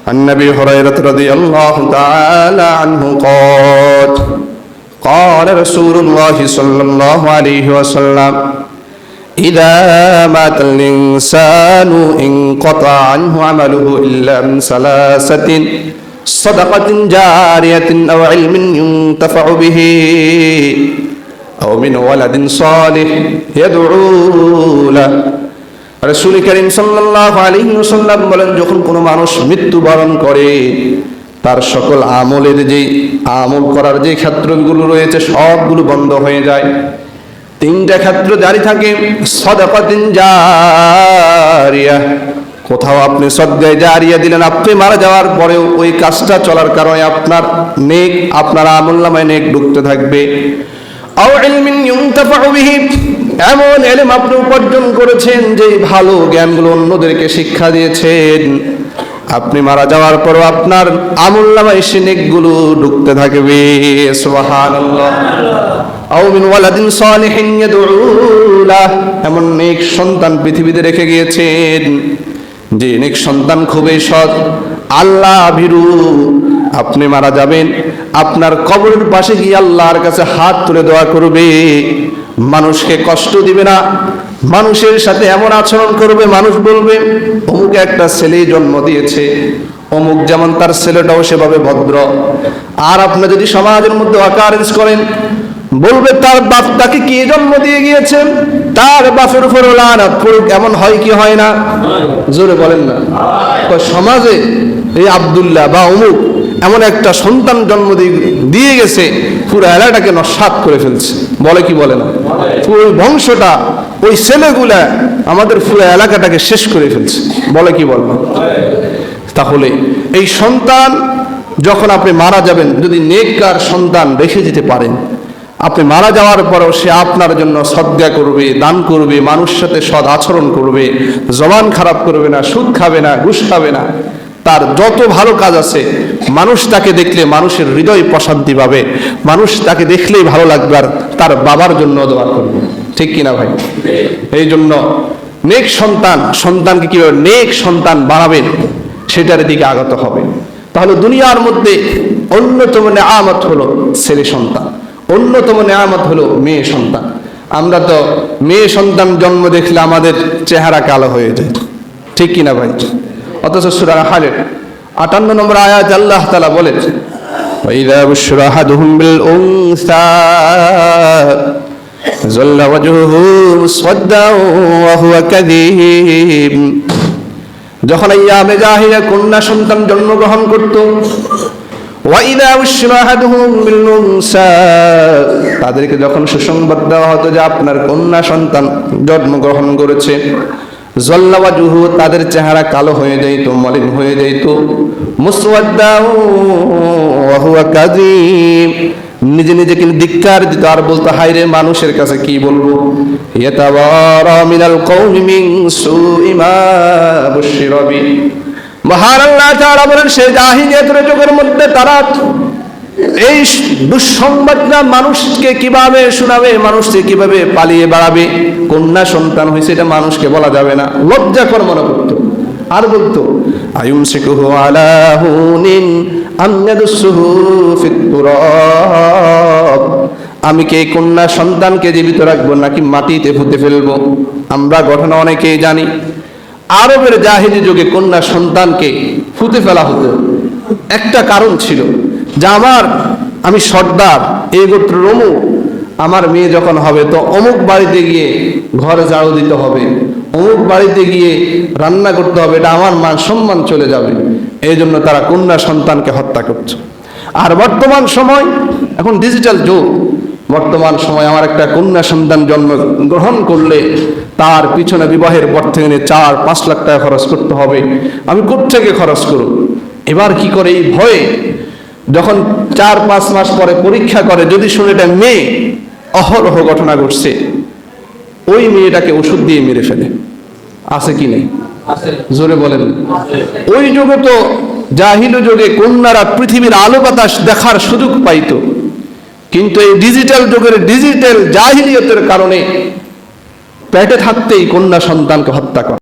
عن أبي هريرة رضي الله تعالى عنه قال قال رسول الله صلى الله عليه وسلم إذا مات الإنسان انقطع عنه عمله إلا من ثلاثة صدقة جارية أو علم ينتفع به أو من ولد صالح يدعو له। রাসূল করিম সাল্লাল্লাহু আলাইহি ওয়াসাল্লাম বলেন, যখন কোনো মানুষ মৃত্যুবরণ করে তার সকল আমলের যে আমল করার যে ক্ষেত্রগুলো রয়েছে সবগুলো বন্ধ হয়ে যায়। তিনটা ক্ষেত্র জারি থাকে। সাদাকাতিন জারিয়া, কোথাও আপনি সদকায়ে জারিয়া দিলেন, আপনি মারা যাওয়ার পরেও ওই কাজটা চলার কারণে আপনার নেক, আপনার আমলনামায় নেক ঢুকতে থাকবে। আও ইলমিন ইউনতাফাউ বিহি, এমন ইলম আপনি উপার্জন করেছেন যে ভালো জ্ঞানগুলো অন্যদেরকে শিক্ষা দিয়েছেন, আপনি মারা যাওয়ার পরও আপনার আমলনামায় সে নেকগুলো ঢুকতে থাকবে। সুবহানাল্লাহ। আও মিন ওয়ালাদিন সালিহিন ইয়াদউ লাহ, এমন নেক সন্তান পৃথিবীতে রেখে গিয়েছেন যে নেক সন্তান খুবই সৎ, আল্লাহ ভীরু। আপনি মারা যাবেন, আপনার কবরের পাশে গিয়ে আল্লাহর কাছে হাত তুলে দোয়া করবে, মানুষকে কষ্ট দিবে না, মানুষের সাথে এমন আচরণ করবে, মানুষ বলবে অমুক একটা ছেলে জন্ম দিয়েছে, অমুক যেমন তার ছেলেটাও সেভাবে ভদ্র। আর আপনি যদি সমাজের মধ্যে অকারেন্স করেন, বলবে তার বাপ তাকে কি জন্ম দিয়ে গিয়েছেন, তার বাপের উপর লানত পড়ুক। এমন হয় কি হয় না? জোরে বলেন না। সমাজে এই আব্দুল্লাহ বা অমুক এমন একটা সন্তান জন্ম দিয়ে গেছে, পুরো এলাকাটাকে নস্যাৎ করে ফেলছে, বলে কি বলে না? পুরো বংশটা, ওই ছেলেগুলা আমাদের পুরো এলাকাটাকে শেষ করে ফেলছে, বলে কি বলে না? তাহলে এই সন্তান যখন আপনি মারা যাবেন, যদি নেককার সন্তান রেখে যেতে পারেন, আপনি মারা যাওয়ার পরও সে আপনার জন্য সদকা করবে, দান করবে, মানুষের সাথে সৎ আচরণ করবে, জবান খারাপ করবে না, সুদ খাবে না, ঘুষ খাবে না, তার যত ভালো কাজ আছে, মানুষ তাকে দেখলে মানুষের হৃদয় প্রশান্তি পাবে, মানুষ তাকে দেখলেই ভালো লাগবে, আর তার বাবার জন্য দোয়া করবে। ঠিক কিনা ভাই? এই জন্য নেক সন্তানকে কিভাবে নেক সন্তান বানাবেন সেটার দিকে আগত হবে। তাহলে দুনিয়ার মধ্যে অন্যতম নেয়ামত হলো ছেলে সন্তান, অন্যতম নেয়ামত হলো মেয়ে সন্তান। আমরা তো মেয়ে সন্তান জন্ম দেখলে আমাদের চেহারা কালো হয়ে যায়, ঠিক কিনা ভাই? অথচ সূরা নাহলের 58 নম্বর আয়াত আল্লাহ তাআলা বলেন, ওয়াইযা বুশরা আহাদুহুম বিল উনসা যাল্লা ওয়াজহুহু মুসওয়াদ্দান ওয়া হুয়া কাযীব। যখন আইয়ামে জাহিলিয়া কন্যা সন্তান জন্মগ্রহণ করত, ওয়াইযা বুশরা আহাদুহুম বিল উনসা, তাদেরকে যখন সুসংবাদ দেওয়া হতো যে আপনার কন্যা সন্তান জন্মগ্রহণ করেছে, যাল্লা ওয়াজহুহু, তাদের চেহারা কালো হয়ে যাইত, মলিন হয়ে যাইত, মুসওয়াদ্দান ওয়া হুয়া কাযীব, নিজে নিজেকে ধিক্কার দিত আর বলতো, হায়রে মানুষের কাছে কি বলবো। ইয়াতাওয়ারা মিনাল কওমি মিন সুই মা বুশিরা বি, মহান আল্লাহ তাআলা বলেন, সেই জাহিলিয়াতের যুগের মধ্যে তারা এই দুঃসংবাদটা মানুষকে কিভাবে শোনাবে, মানুষকে কিভাবে পালিয়ে বেড়াবে, কন্যা সন্তান হয়েছে এটা মানুষকে বলা যাবে না, লজ্জাকর মনে করতো। আর বলতো, আয়ুমসিকুহু আলা হুনিন আম ইয়াদুসুহু ফিত তুরাব, আমি কি এই কন্যা সন্তানকে জীবিত রাখবো নাকি মাটিতে পুঁতে ফেলবো? আমরা ঘটনা অনেকেই জানি, আরবের জাহিলি যুগে কন্যা সন্তানকে পুঁতে ফেলা হতো। একটা কারণ ছিল যে আমি সর্দার, এই গোত্র অমুক, আমার মেয়ে যখন হবে তো অমুক বাড়িতে গিয়ে ঘরে ঝাড়ু দিতে হবে, অমুক বাড়িতে গিয়ে রান্না করতে হবে, এটা আমার মান সম্মান চলে যাবে। এই জন্য তারা কন্যা সন্তানকে হত্যা করছে। আর বর্তমান সময়, এখন ডিজিটাল যুগ, বর্তমান সময় আমার একটা কন্যা সন্তান জন্মগ্রহণ করলে তার পিছনে বিবাহের পর থেকে 4-5 লাখ টাকা খরচ করতে হবে, আমি কোত্থেকে খরচ করব? এবার কি করে, এই ভয়ে যখন 4-5 মাস পরে পরীক্ষা করে, যদি শুনে এটা মেয়ে, অহরহ ঘটনা ঘটছে, ওই মেয়েটাকে ওষুধ দিয়ে মেরে ফেলে। আছে কি নেই? জোরে বলেন। ওই যুগে তো জাহিলি যুগে কন্যারা পৃথিবীর আলো বাতাস দেখার সুযোগ পাইতো, কিন্তু এই ডিজিটাল যুগের ডিজিটাল জাহিলিয়তের কারণে পেটে থাকতেই কন্যা সন্তানকে হত্যা করে।